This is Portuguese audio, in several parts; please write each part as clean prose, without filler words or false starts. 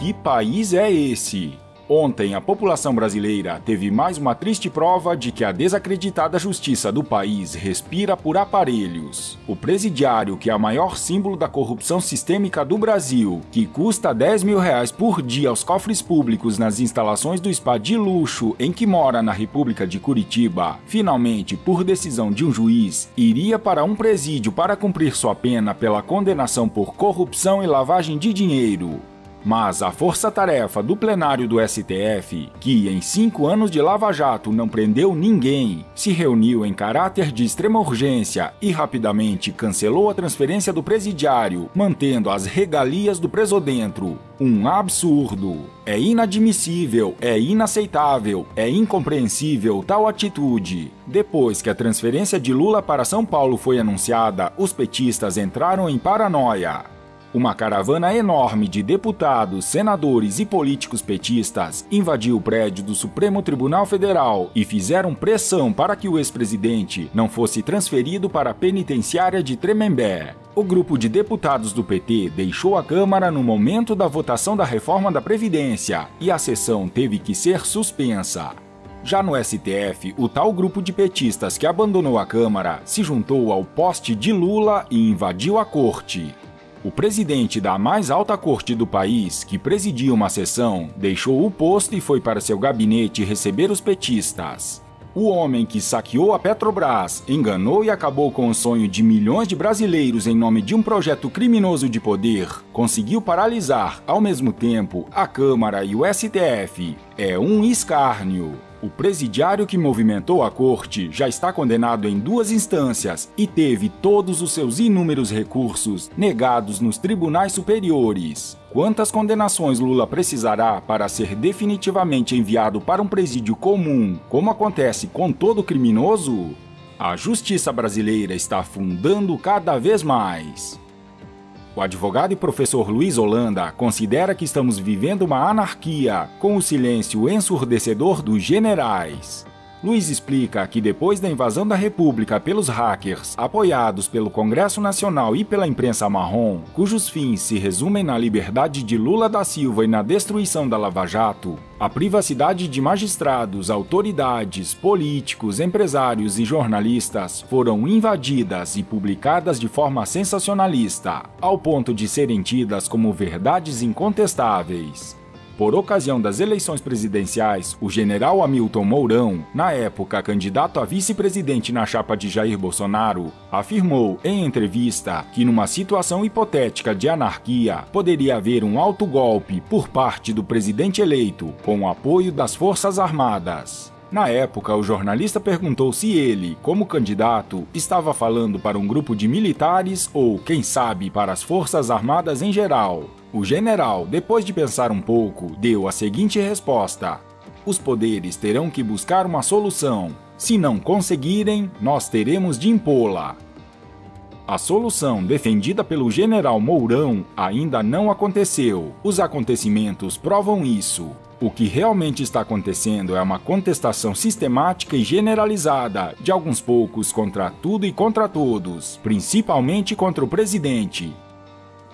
Que país é esse? Ontem, a população brasileira teve mais uma triste prova de que a desacreditada justiça do país respira por aparelhos. O presidiário, que é o maior símbolo da corrupção sistêmica do Brasil, que custa R$10 mil por dia aos cofres públicos nas instalações do spa de luxo em que mora na República de Curitiba, finalmente, por decisão de um juiz, iria para um presídio para cumprir sua pena pela condenação por corrupção e lavagem de dinheiro. Mas a força-tarefa do plenário do STF, que em 5 anos de Lava Jato não prendeu ninguém, se reuniu em caráter de extrema urgência e rapidamente cancelou a transferência do presidiário, mantendo as regalias do presodentro. Um absurdo. É inadmissível, é inaceitável, é incompreensível tal atitude. Depois que a transferência de Lula para São Paulo foi anunciada, os petistas entraram em paranoia. Uma caravana enorme de deputados, senadores e políticos petistas invadiu o prédio do Supremo Tribunal Federal e fizeram pressão para que o ex-presidente não fosse transferido para a penitenciária de Tremembé. O grupo de deputados do PT deixou a Câmara no momento da votação da reforma da Previdência e a sessão teve que ser suspensa. Já no STF, o tal grupo de petistas que abandonou a Câmara se juntou ao poste de Lula e invadiu a corte. O presidente da mais alta corte do país, que presidia uma sessão, deixou o posto e foi para seu gabinete receber os petistas. O homem que saqueou a Petrobras, enganou e acabou com o sonho de milhões de brasileiros em nome de um projeto criminoso de poder, conseguiu paralisar, ao mesmo tempo, a Câmara e o STF. É um escárnio. O presidiário que movimentou a corte já está condenado em 2 instâncias e teve todos os seus inúmeros recursos negados nos tribunais superiores. Quantas condenações Lula precisará para ser definitivamente enviado para um presídio comum, como acontece com todo criminoso? A justiça brasileira está afundando cada vez mais. O advogado e professor Luiz Holanda considera que estamos vivendo uma anarquia, com o silêncio ensurdecedor dos generais. Luiz explica que depois da invasão da República pelos hackers, apoiados pelo Congresso Nacional e pela imprensa marrom, cujos fins se resumem na liberdade de Lula da Silva e na destruição da Lava Jato, a privacidade de magistrados, autoridades, políticos, empresários e jornalistas foram invadidas e publicadas de forma sensacionalista, ao ponto de serem tidas como verdades incontestáveis. Por ocasião das eleições presidenciais, o general Hamilton Mourão, na época candidato a vice-presidente na chapa de Jair Bolsonaro, afirmou em entrevista que numa situação hipotética de anarquia poderia haver um autogolpe por parte do presidente eleito, com o apoio das Forças Armadas. Na época, o jornalista perguntou se ele, como candidato, estava falando para um grupo de militares ou, quem sabe, para as Forças Armadas em geral. O general, depois de pensar um pouco, deu a seguinte resposta: os poderes terão que buscar uma solução. Se não conseguirem, nós teremos de impô-la. A solução defendida pelo general Mourão ainda não aconteceu. Os acontecimentos provam isso. O que realmente está acontecendo é uma contestação sistemática e generalizada de alguns poucos contra tudo e contra todos, principalmente contra o presidente.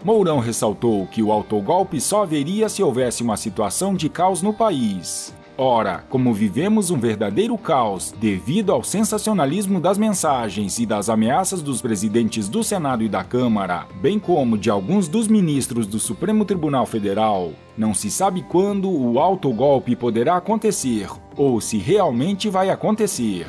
Mourão ressaltou que o autogolpe só haveria se houvesse uma situação de caos no país. Ora, como vivemos um verdadeiro caos devido ao sensacionalismo das mensagens e das ameaças dos presidentes do Senado e da Câmara, bem como de alguns dos ministros do Supremo Tribunal Federal, não se sabe quando o autogolpe poderá acontecer ou se realmente vai acontecer.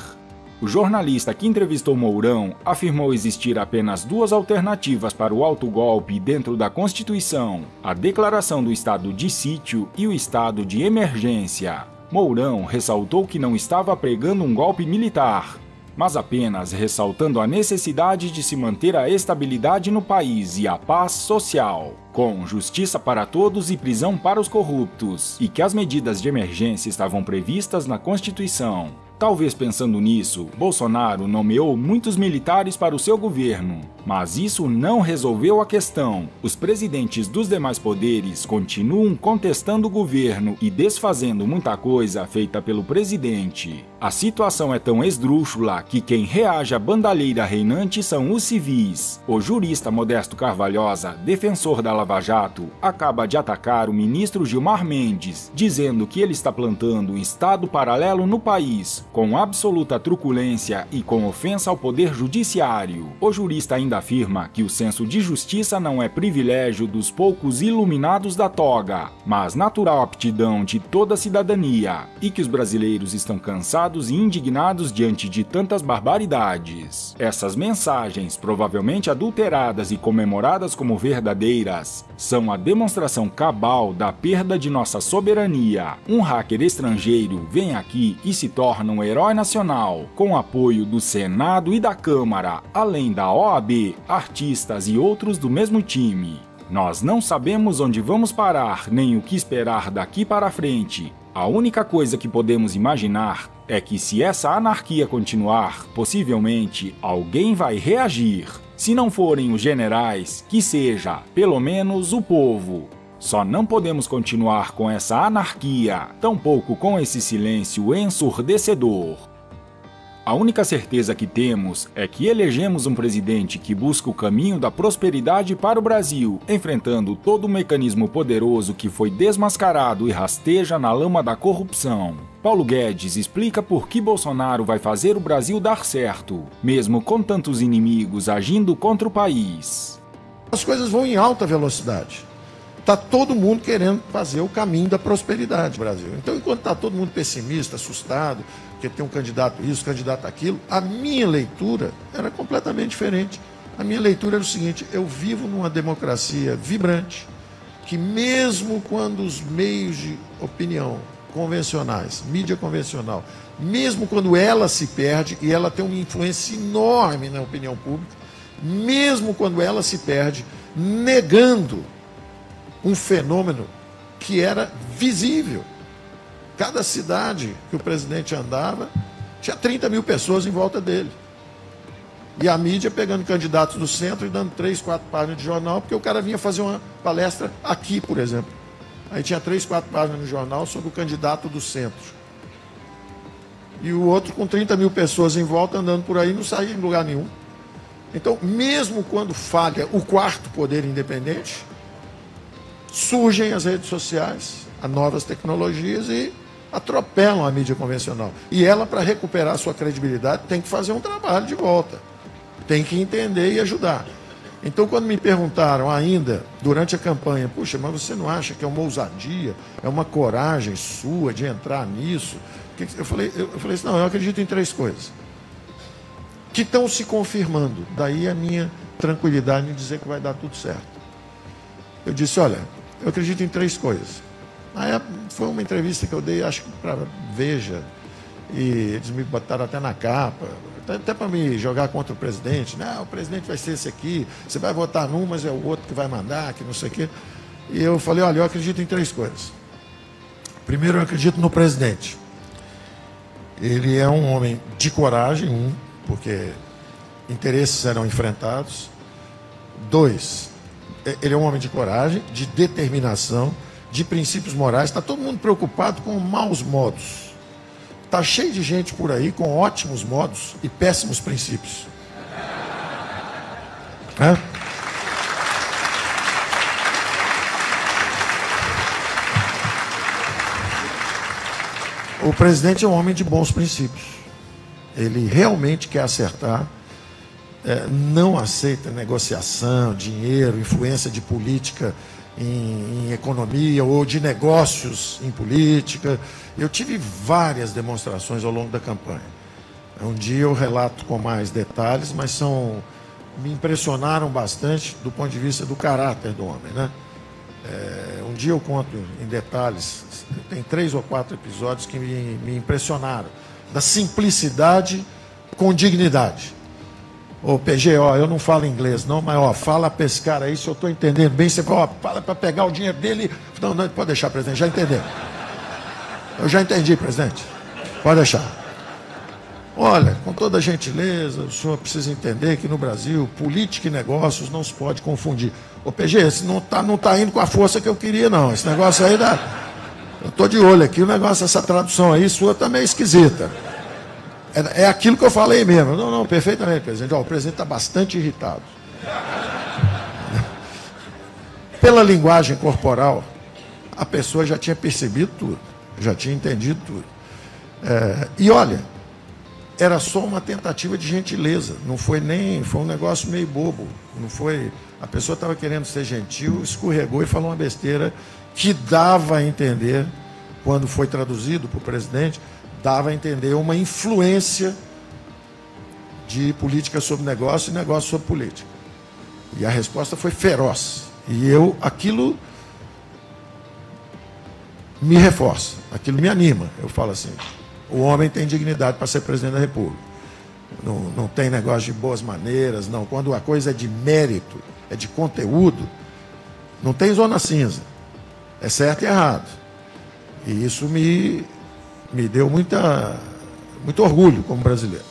O jornalista que entrevistou Mourão afirmou existir apenas 2 alternativas para o autogolpe dentro da Constituição: a declaração do estado de sítio e o estado de emergência. Mourão ressaltou que não estava pregando um golpe militar, mas apenas ressaltando a necessidade de se manter a estabilidade no país e a paz social, com justiça para todos e prisão para os corruptos, e que as medidas de emergência estavam previstas na Constituição. Talvez pensando nisso, Bolsonaro nomeou muitos militares para o seu governo. Mas isso não resolveu a questão. Os presidentes dos demais poderes continuam contestando o governo e desfazendo muita coisa feita pelo presidente. A situação é tão esdrúxula que quem reage à bandalheira reinante são os civis. O jurista Modesto Carvalhosa, defensor da Lava Jato, acaba de atacar o ministro Gilmar Mendes, dizendo que ele está plantando um estado paralelo no país, com absoluta truculência e com ofensa ao poder judiciário. O jurista ainda afirma que o senso de justiça não é privilégio dos poucos iluminados da toga, mas natural aptidão de toda a cidadania, e que os brasileiros estão cansados e indignados diante de tantas barbaridades. Essas mensagens, provavelmente adulteradas e comemoradas como verdadeiras, são a demonstração cabal da perda de nossa soberania. Um hacker estrangeiro vem aqui e se torna um herói nacional, com apoio do Senado e da Câmara, além da OAB, artistas e outros do mesmo time. Nós não sabemos onde vamos parar, nem o que esperar daqui para frente. A única coisa que podemos imaginar é que, se essa anarquia continuar, possivelmente alguém vai reagir. Se não forem os generais, que seja, pelo menos, o povo. Só não podemos continuar com essa anarquia, tampouco com esse silêncio ensurdecedor. A única certeza que temos é que elegemos um presidente que busca o caminho da prosperidade para o Brasil, enfrentando todo o mecanismo poderoso que foi desmascarado e rasteja na lama da corrupção. Paulo Guedes explica por que Bolsonaro vai fazer o Brasil dar certo, mesmo com tantos inimigos agindo contra o país. As coisas vão em alta velocidade. Está todo mundo querendo fazer o caminho da prosperidade no Brasil. Então, enquanto está todo mundo pessimista, assustado, porque tem um candidato isso, candidato aquilo, a minha leitura era completamente diferente. A minha leitura era o seguinte: eu vivo numa democracia vibrante, que mesmo quando os meios de opinião convencionais, mídia convencional, mesmo quando ela se perde, e ela tem uma influência enorme na opinião pública, mesmo quando ela se perde, negando um fenômeno que era visível. Cada cidade que o presidente andava tinha 30 mil pessoas em volta dele. E a mídia pegando candidatos do centro e dando 3, 4 páginas de jornal, porque o cara vinha fazer uma palestra aqui, por exemplo. Aí tinha 3, 4 páginas no jornal sobre o candidato do centro. E o outro com 30 mil pessoas em volta andando por aí, não saía em lugar nenhum. Então, mesmo quando falha o quarto poder independente, surgem as redes sociais, as novas tecnologias e atropelam a mídia convencional. E ela, para recuperar sua credibilidade, tem que fazer um trabalho de volta. Tem que entender e ajudar. Então, quando me perguntaram ainda, durante a campanha, puxa, mas você não acha que é uma ousadia, é uma coragem sua de entrar nisso? Eu falei assim, não, eu acredito em 3 coisas que estão se confirmando. Daí a minha tranquilidade em dizer que vai dar tudo certo. Eu disse, olha, eu acredito em 3 coisas. Aí foi uma entrevista que eu dei, acho que para Veja, e eles me botaram até na capa, até para me jogar contra o presidente. Não, o presidente vai ser esse aqui, você vai votar num, mas é o outro que vai mandar, que não sei o quê. E eu falei, olha, eu acredito em 3 coisas. Primeiro, eu acredito no presidente. Ele é um homem de coragem, porque interesses serão enfrentados. 2, ele é um homem de coragem, de determinação, de princípios morais. Está todo mundo preocupado com maus modos. Está cheio de gente por aí com ótimos modos e péssimos princípios. O presidente é um homem de bons princípios. Ele realmente quer acertar. Não aceita negociação, dinheiro, influência de política em economia ou de negócios em política. Eu tive várias demonstrações ao longo da campanha. Um dia eu relato com mais detalhes, mas me impressionaram bastante do ponto de vista do caráter do homem, né? Um dia eu conto em detalhes, tem 3 ou 4 episódios que me impressionaram, da simplicidade com dignidade. Ô, PG, ó, eu não falo inglês não, mas ó, fala para esse cara aí, se eu estou entendendo bem, você fala, ó, fala para pegar o dinheiro dele. Não, pode deixar, presidente, já entendeu. Eu já entendi, presidente. Pode deixar. olha, com toda a gentileza, o senhor precisa entender que no Brasil, política e negócios não se pode confundir. Ô, PG, esse não tá indo com a força que eu queria, não. Esse negócio aí dá... Eu estou de olho aqui, o negócio, essa tradução aí, sua também é esquisita. É aquilo que eu falei mesmo. Não, perfeitamente, presidente. Ó, o presidente está bastante irritado. Pela linguagem corporal, a pessoa já tinha percebido tudo, já tinha entendido tudo. E olha, era só uma tentativa de gentileza, não foi nem, foi um negócio meio bobo, não foi, a pessoa estava querendo ser gentil, escorregou e falou uma besteira que dava a entender, quando foi traduzido para o presidente, dava a entender uma influência de política sobre negócio e negócio sobre política. E a resposta foi feroz. E aquilo me reforça, aquilo me anima. Eu falo assim, o homem tem dignidade para ser presidente da República. Não tem negócio de boas maneiras, não. Quando a coisa é de mérito, é de conteúdo, não tem zona cinza. É certo e errado. E isso me deu muito orgulho como brasileiro.